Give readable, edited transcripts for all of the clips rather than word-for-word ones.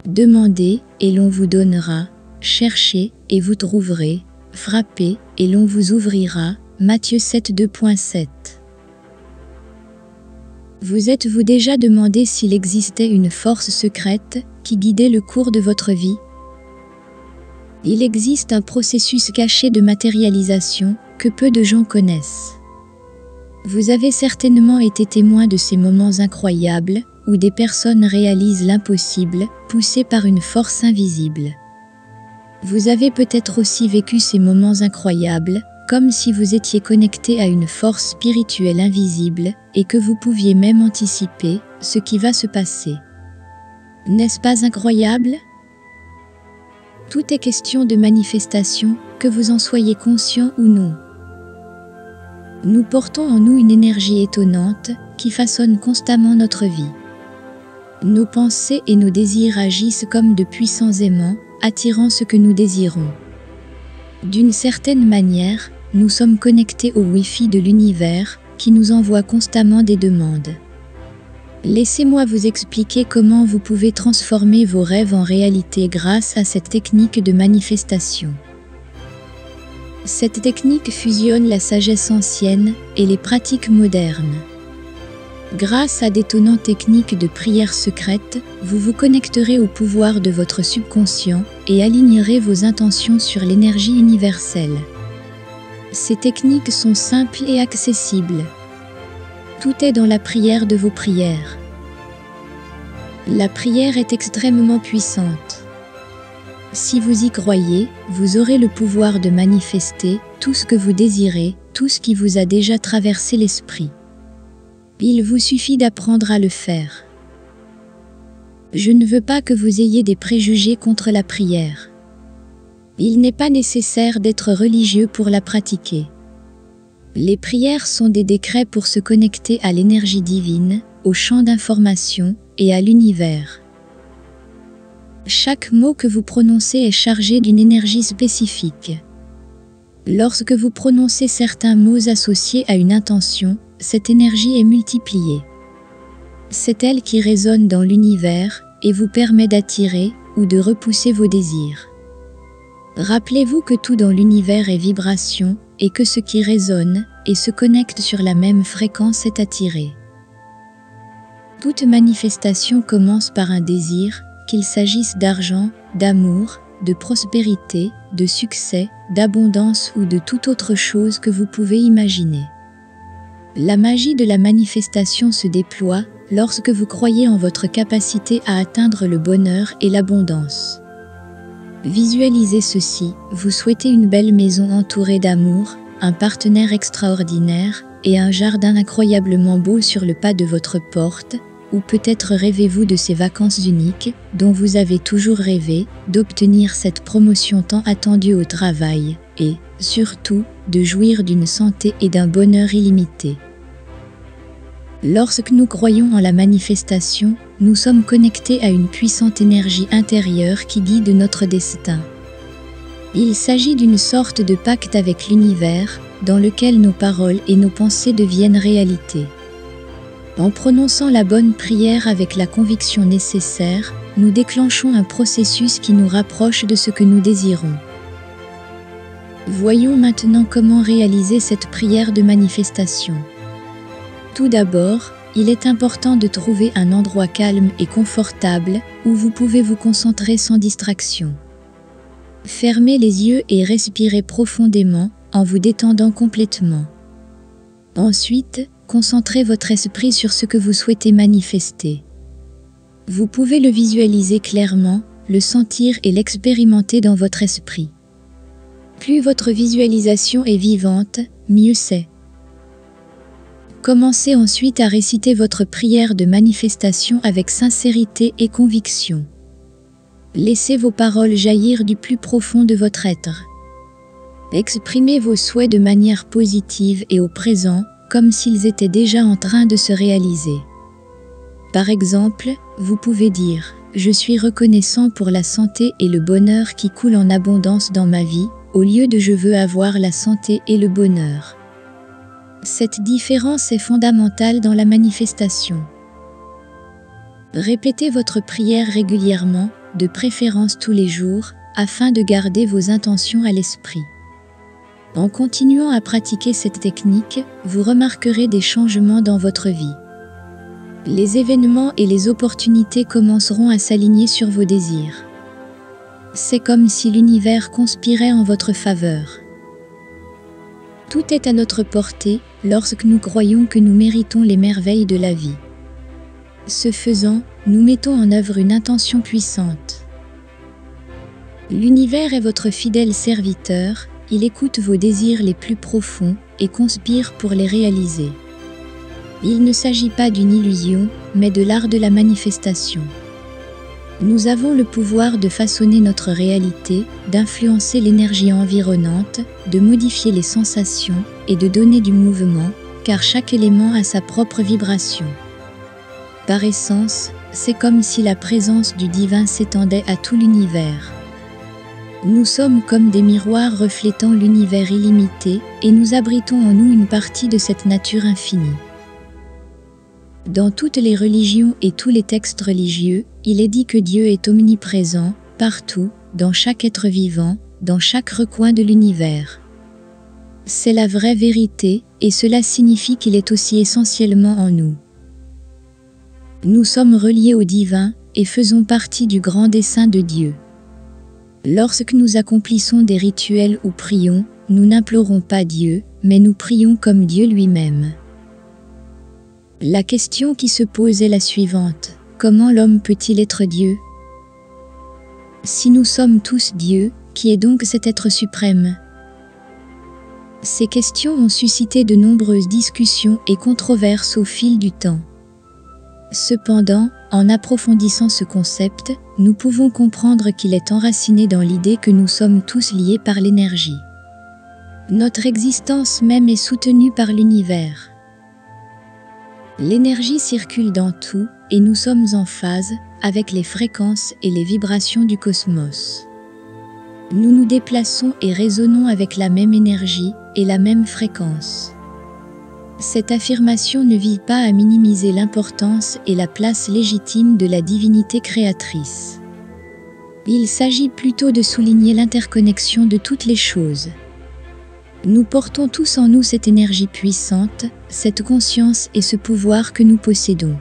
Demandez et l'on vous donnera, cherchez et vous trouverez, frappez et l'on vous ouvrira. Matthieu 7, 2.7. Vous êtes-vous déjà demandé s'il existait une force secrète qui guidait le cours de votre vie? Il existe un processus caché de matérialisation que peu de gens connaissent. Vous avez certainement été témoin de ces moments incroyables où des personnes réalisent l'impossible, poussées par une force invisible. Vous avez peut-être aussi vécu ces moments incroyables, comme si vous étiez connecté à une force spirituelle invisible et que vous pouviez même anticiper ce qui va se passer. N'est-ce pas incroyable? Tout est question de manifestation, que vous en soyez conscient ou non. Nous portons en nous une énergie étonnante qui façonne constamment notre vie. Nos pensées et nos désirs agissent comme de puissants aimants, attirant ce que nous désirons. D'une certaine manière, nous sommes connectés au Wi-Fi de l'univers qui nous envoie constamment des demandes. Laissez-moi vous expliquer comment vous pouvez transformer vos rêves en réalité grâce à cette technique de manifestation. Cette technique fusionne la sagesse ancienne et les pratiques modernes. Grâce à d'étonnantes techniques de prière secrète, vous vous connecterez au pouvoir de votre subconscient et alignerez vos intentions sur l'énergie universelle. Ces techniques sont simples et accessibles. Tout est dans la prière de vos prières. La prière est extrêmement puissante. Si vous y croyez, vous aurez le pouvoir de manifester tout ce que vous désirez, tout ce qui vous a déjà traversé l'esprit. Il vous suffit d'apprendre à le faire. Je ne veux pas que vous ayez des préjugés contre la prière. Il n'est pas nécessaire d'être religieux pour la pratiquer. Les prières sont des décrets pour se connecter à l'énergie divine, au champ d'information et à l'univers. Chaque mot que vous prononcez est chargé d'une énergie spécifique. Lorsque vous prononcez certains mots associés à une intention, cette énergie est multipliée. C'est elle qui résonne dans l'univers et vous permet d'attirer ou de repousser vos désirs. Rappelez-vous que tout dans l'univers est vibration et que ce qui résonne et se connecte sur la même fréquence est attiré. Toute manifestation commence par un désir, qu'il s'agisse d'argent, d'amour, de prospérité, de succès, d'abondance ou de toute autre chose que vous pouvez imaginer. La magie de la manifestation se déploie lorsque vous croyez en votre capacité à atteindre le bonheur et l'abondance. Visualisez ceci, vous souhaitez une belle maison entourée d'amour, un partenaire extraordinaire et un jardin incroyablement beau sur le pas de votre porte, ou peut-être rêvez-vous de ces vacances uniques dont vous avez toujours rêvé, d'obtenir cette promotion tant attendue au travail et, surtout, de jouir d'une santé et d'un bonheur illimité. Lorsque nous croyons en la manifestation, nous sommes connectés à une puissante énergie intérieure qui guide notre destin. Il s'agit d'une sorte de pacte avec l'univers, dans lequel nos paroles et nos pensées deviennent réalité. En prononçant la bonne prière avec la conviction nécessaire, nous déclenchons un processus qui nous rapproche de ce que nous désirons. Voyons maintenant comment réaliser cette prière de manifestation. Tout d'abord, il est important de trouver un endroit calme et confortable où vous pouvez vous concentrer sans distraction. Fermez les yeux et respirez profondément en vous détendant complètement. Ensuite, concentrez votre esprit sur ce que vous souhaitez manifester. Vous pouvez le visualiser clairement, le sentir et l'expérimenter dans votre esprit. Plus votre visualisation est vivante, mieux c'est. Commencez ensuite à réciter votre prière de manifestation avec sincérité et conviction. Laissez vos paroles jaillir du plus profond de votre être. Exprimez vos souhaits de manière positive et au présent, comme s'ils étaient déjà en train de se réaliser. Par exemple, vous pouvez dire « Je suis reconnaissant pour la santé et le bonheur qui coulent en abondance dans ma vie » au lieu de « Je veux avoir la santé et le bonheur ». Cette différence est fondamentale dans la manifestation. Répétez votre prière régulièrement, de préférence tous les jours, afin de garder vos intentions à l'esprit. En continuant à pratiquer cette technique, vous remarquerez des changements dans votre vie. Les événements et les opportunités commenceront à s'aligner sur vos désirs. C'est comme si l'univers conspirait en votre faveur. Tout est à notre portée lorsque nous croyons que nous méritons les merveilles de la vie. Ce faisant, nous mettons en œuvre une intention puissante. L'univers est votre fidèle serviteur, il écoute vos désirs les plus profonds et conspire pour les réaliser. Il ne s'agit pas d'une illusion, mais de l'art de la manifestation. Nous avons le pouvoir de façonner notre réalité, d'influencer l'énergie environnante, de modifier les sensations et de donner du mouvement, car chaque élément a sa propre vibration. Par essence, c'est comme si la présence du divin s'étendait à tout l'univers. Nous sommes comme des miroirs reflétant l'univers illimité et nous abritons en nous une partie de cette nature infinie. Dans toutes les religions et tous les textes religieux, il est dit que Dieu est omniprésent, partout, dans chaque être vivant, dans chaque recoin de l'univers. C'est la vraie vérité, et cela signifie qu'il est aussi essentiellement en nous. Nous sommes reliés au divin, et faisons partie du grand dessein de Dieu. Lorsque nous accomplissons des rituels ou prions, nous n'implorons pas Dieu, mais nous prions comme Dieu lui-même. La question qui se pose est la suivante: comment l'homme peut-il être Dieu? Si nous sommes tous Dieu, qui est donc cet être suprême? Ces questions ont suscité de nombreuses discussions et controverses au fil du temps. Cependant, en approfondissant ce concept, nous pouvons comprendre qu'il est enraciné dans l'idée que nous sommes tous liés par l'énergie. Notre existence même est soutenue par l'univers. L'énergie circule dans tout, et nous sommes en phase avec les fréquences et les vibrations du cosmos. Nous nous déplaçons et résonnons avec la même énergie et la même fréquence. Cette affirmation ne vise pas à minimiser l'importance et la place légitime de la divinité créatrice. Il s'agit plutôt de souligner l'interconnexion de toutes les choses. Nous portons tous en nous cette énergie puissante, cette conscience et ce pouvoir que nous possédons.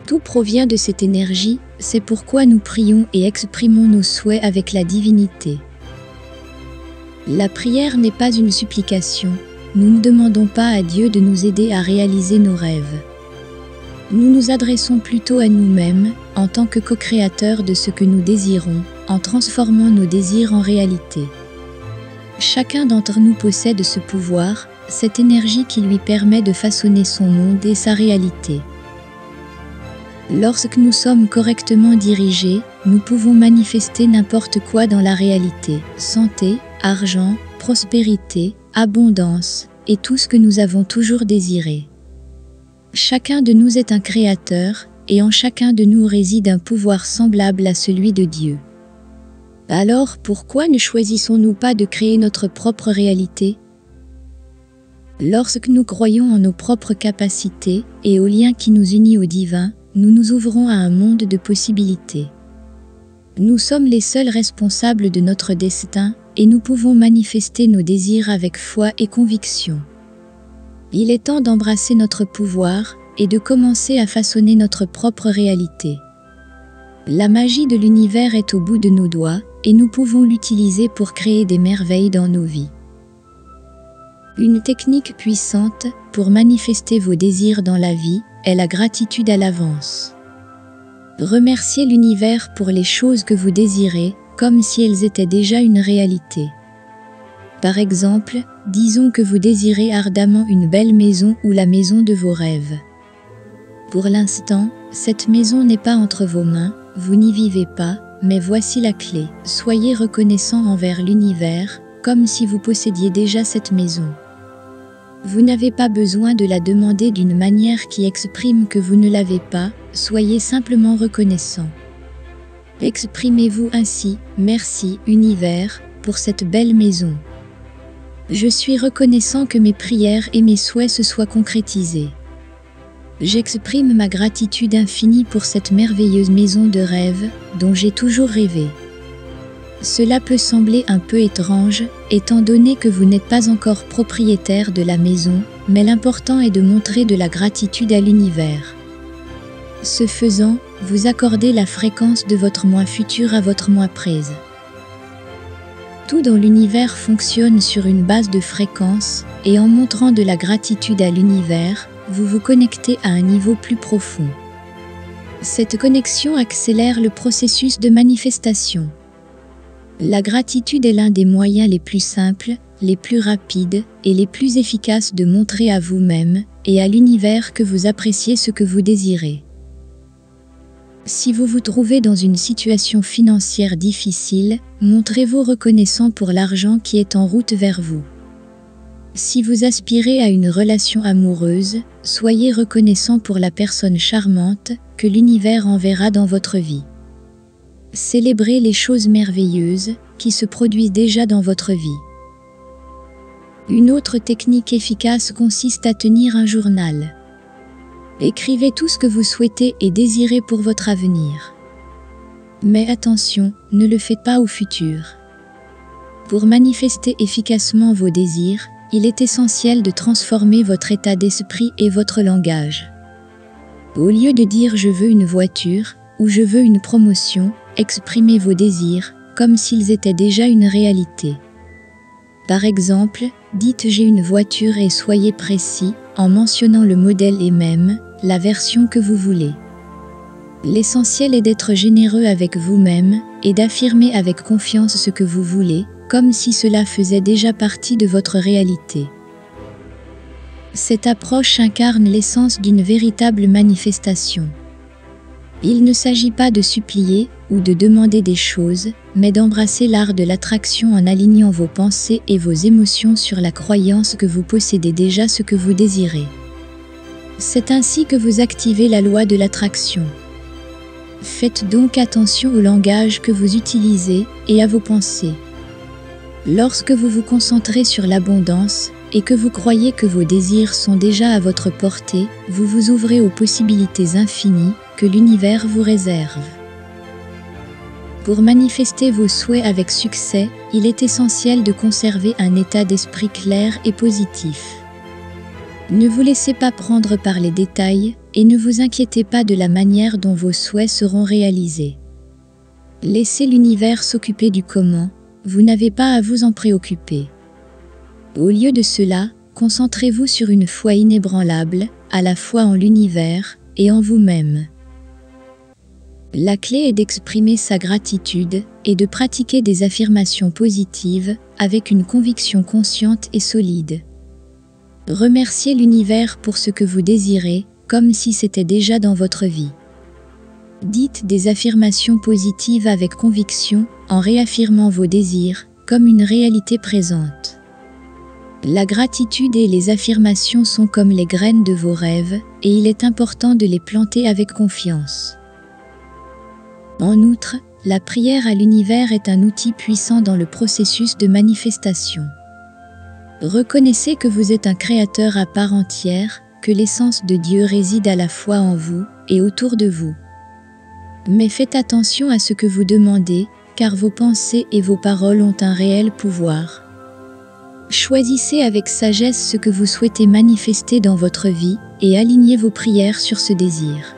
Tout provient de cette énergie, c'est pourquoi nous prions et exprimons nos souhaits avec la divinité. La prière n'est pas une supplication, nous ne demandons pas à Dieu de nous aider à réaliser nos rêves. Nous nous adressons plutôt à nous-mêmes, en tant que co-créateurs de ce que nous désirons, en transformant nos désirs en réalité. Chacun d'entre nous possède ce pouvoir, cette énergie qui lui permet de façonner son monde et sa réalité. Lorsque nous sommes correctement dirigés, nous pouvons manifester n'importe quoi dans la réalité: santé, argent, prospérité, abondance, et tout ce que nous avons toujours désiré. Chacun de nous est un créateur, et en chacun de nous réside un pouvoir semblable à celui de Dieu. Alors pourquoi ne choisissons-nous pas de créer notre propre réalité? Lorsque nous croyons en nos propres capacités et au lien qui nous unit au divin, nous nous ouvrons à un monde de possibilités. Nous sommes les seuls responsables de notre destin et nous pouvons manifester nos désirs avec foi et conviction. Il est temps d'embrasser notre pouvoir et de commencer à façonner notre propre réalité. La magie de l'univers est au bout de nos doigts et nous pouvons l'utiliser pour créer des merveilles dans nos vies. Une technique puissante pour manifester vos désirs dans la vie est la gratitude à l'avance. Remerciez l'univers pour les choses que vous désirez, comme si elles étaient déjà une réalité. Par exemple, disons que vous désirez ardemment une belle maison ou la maison de vos rêves. Pour l'instant, cette maison n'est pas entre vos mains, vous n'y vivez pas, mais voici la clé. Soyez reconnaissant envers l'univers, comme si vous possédiez déjà cette maison. Vous n'avez pas besoin de la demander d'une manière qui exprime que vous ne l'avez pas, soyez simplement reconnaissant. Exprimez-vous ainsi: merci, univers, pour cette belle maison. Je suis reconnaissant que mes prières et mes souhaits se soient concrétisés. J'exprime ma gratitude infinie pour cette merveilleuse maison de rêve dont j'ai toujours rêvé. Cela peut sembler un peu étrange, étant donné que vous n'êtes pas encore propriétaire de la maison, mais l'important est de montrer de la gratitude à l'univers. Ce faisant, vous accordez la fréquence de votre moi futur à votre moi présent. Tout dans l'univers fonctionne sur une base de fréquence, et en montrant de la gratitude à l'univers, vous vous connectez à un niveau plus profond. Cette connexion accélère le processus de manifestation. La gratitude est l'un des moyens les plus simples, les plus rapides et les plus efficaces de montrer à vous-même et à l'univers que vous appréciez ce que vous désirez. Si vous vous trouvez dans une situation financière difficile, montrez-vous reconnaissant pour l'argent qui est en route vers vous. Si vous aspirez à une relation amoureuse, soyez reconnaissant pour la personne charmante que l'univers enverra dans votre vie. Célébrez les choses merveilleuses qui se produisent déjà dans votre vie. Une autre technique efficace consiste à tenir un journal. Écrivez tout ce que vous souhaitez et désirez pour votre avenir. Mais attention, ne le faites pas au futur. Pour manifester efficacement vos désirs, il est essentiel de transformer votre état d'esprit et votre langage. Au lieu de dire « je veux une voiture » ou « je veux une promotion », exprimez vos désirs comme s'ils étaient déjà une réalité. Par exemple, dites « j'ai une voiture » et soyez précis en mentionnant le modèle et même la version que vous voulez. L'essentiel est d'être généreux avec vous-même et d'affirmer avec confiance ce que vous voulez, comme si cela faisait déjà partie de votre réalité. Cette approche incarne l'essence d'une véritable manifestation. Il ne s'agit pas de supplier ou de demander des choses, mais d'embrasser l'art de l'attraction en alignant vos pensées et vos émotions sur la croyance que vous possédez déjà ce que vous désirez. C'est ainsi que vous activez la loi de l'attraction. Faites donc attention au langage que vous utilisez et à vos pensées. Lorsque vous vous concentrez sur l'abondance et que vous croyez que vos désirs sont déjà à votre portée, vous vous ouvrez aux possibilités infinies que l'univers vous réserve. Pour manifester vos souhaits avec succès, il est essentiel de conserver un état d'esprit clair et positif. Ne vous laissez pas prendre par les détails et ne vous inquiétez pas de la manière dont vos souhaits seront réalisés. Laissez l'univers s'occuper du comment, vous n'avez pas à vous en préoccuper. Au lieu de cela, concentrez-vous sur une foi inébranlable, à la fois en l'univers et en vous-même. La clé est d'exprimer sa gratitude et de pratiquer des affirmations positives avec une conviction consciente et solide. Remerciez l'univers pour ce que vous désirez, comme si c'était déjà dans votre vie. Dites des affirmations positives avec conviction en réaffirmant vos désirs comme une réalité présente. La gratitude et les affirmations sont comme les graines de vos rêves et il est important de les planter avec confiance. En outre, la prière à l'univers est un outil puissant dans le processus de manifestation. Reconnaissez que vous êtes un créateur à part entière, que l'essence de Dieu réside à la fois en vous et autour de vous. Mais faites attention à ce que vous demandez, car vos pensées et vos paroles ont un réel pouvoir. Choisissez avec sagesse ce que vous souhaitez manifester dans votre vie et alignez vos prières sur ce désir.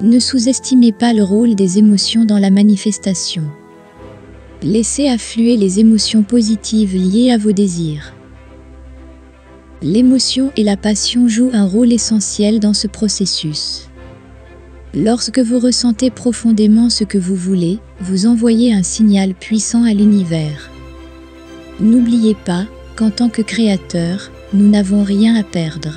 Ne sous-estimez pas le rôle des émotions dans la manifestation. Laissez affluer les émotions positives liées à vos désirs. L'émotion et la passion jouent un rôle essentiel dans ce processus. Lorsque vous ressentez profondément ce que vous voulez, vous envoyez un signal puissant à l'univers. N'oubliez pas qu'en tant que créateur, nous n'avons rien à perdre.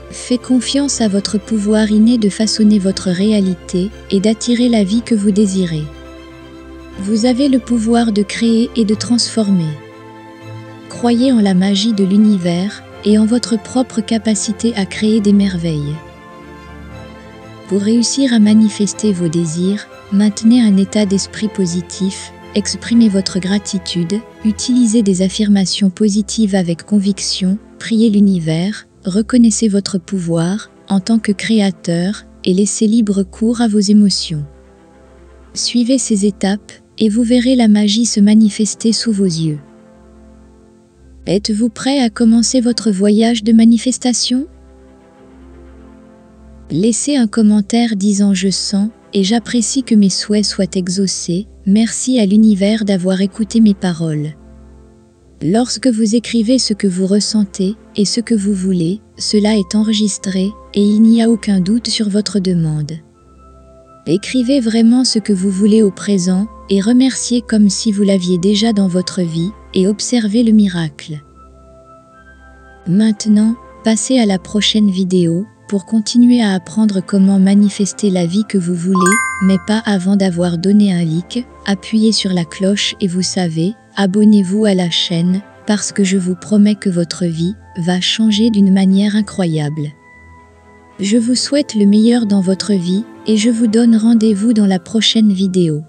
Faites confiance à votre pouvoir inné de façonner votre réalité et d'attirer la vie que vous désirez. Vous avez le pouvoir de créer et de transformer. Croyez en la magie de l'univers et en votre propre capacité à créer des merveilles. Pour réussir à manifester vos désirs, maintenez un état d'esprit positif, exprimez votre gratitude, utilisez des affirmations positives avec conviction, priez l'univers, reconnaissez votre pouvoir en tant que créateur et laissez libre cours à vos émotions. Suivez ces étapes et vous verrez la magie se manifester sous vos yeux. Êtes-vous prêt à commencer votre voyage de manifestation? Laissez un commentaire disant « Je sens et j'apprécie que mes souhaits soient exaucés. Merci à l'univers d'avoir écouté mes paroles. » Lorsque vous écrivez ce que vous ressentez et ce que vous voulez, cela est enregistré et il n'y a aucun doute sur votre demande. Écrivez vraiment ce que vous voulez au présent et remerciez comme si vous l'aviez déjà dans votre vie et observez le miracle. Maintenant, passez à la prochaine vidéo pour continuer à apprendre comment manifester la vie que vous voulez, mais pas avant d'avoir donné un like. Appuyez sur la cloche et vous savez, abonnez-vous à la chaîne parce que je vous promets que votre vie va changer d'une manière incroyable. Je vous souhaite le meilleur dans votre vie et je vous donne rendez-vous dans la prochaine vidéo.